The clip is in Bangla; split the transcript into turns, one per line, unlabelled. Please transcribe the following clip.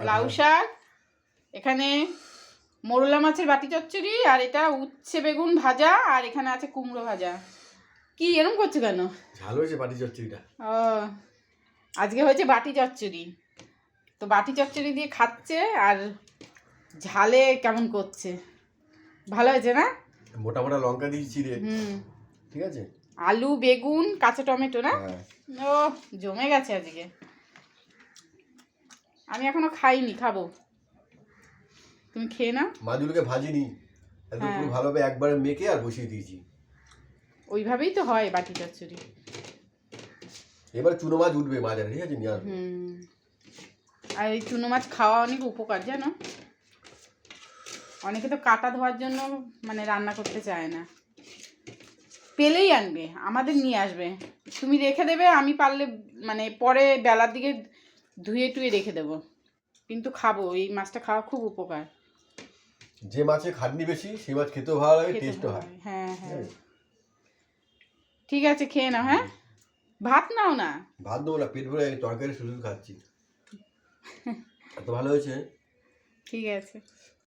লাউ শাক, এখানে মোরলা মাছের বাটি চচ্চড়ি, আর এটা উচ্ছে বেগুন ভাজা, আর এখানে আছে কুমড়ো ভাজা। কি এরকম করছো কেন?
ঝাল হয়েছে বাটি চচ্চড়িটা।
ও, আজকে হয়েছে বাটি চচ্চড়ি। তো বাটি চচ্চড়ি দিয়ে খাচ্ছে, আর ঝালে কেমন করছে। ভালো হয়েছে না?
মোটা মোটা লঙ্কা দিয়েছি রে।
হুম,
ঠিক আছে।
আলু বেগুন কাঁচা টমেটো না?
হ্যাঁ।
ও, জমে গেছে আজকে। আমি এখনো খাইনি, খাবো। তুমি খেয়ে নাও।
মাছগুলোকে ভাজিনি, একদম
হ্যাঁ।
পুরো ভালোভাবে একবারে মেখে আর বসিয়ে দিয়েছি।
ওইভাবেই তো হয় বাটি চচ্চড়ি।
এবার চুনো মাছ উঠবে বাজারে, ঠিক আছে, নিয়ে আসবে।
হুম, আর এই চুনো মাছ খাওয়া অনেক উপকার জানো। অনেকে তো কাটা ধোয়ার জন্য মানে রান্না করতে চায় না, পেলেই আনবে, আমাদের নিয়ে আসবে, তুমি রেখে দেবে, আমি পারলে মানে পরে বেলার দিকে ধুয়ে টুয়ে রেখে দেবো, কিন্তু খাবো। এই মাছটা খাওয়া খুব উপকার।
যে মাছে খাটনি বেশি সেই মাছ খেতেও ভালো লাগে,
খেতে
টেস্টও
ভালো
হয়।
লাগে। হ্যাঁ হ্যাঁ, ঠিক আছে, খেয়ে নাও। হ্যাঁ, ভাত নাও না।
ভাত দেবো না, পেট ভরে তরকারি শুধু খাচ্ছি। এত ভালো হয়েছে।
ঠিক আছে।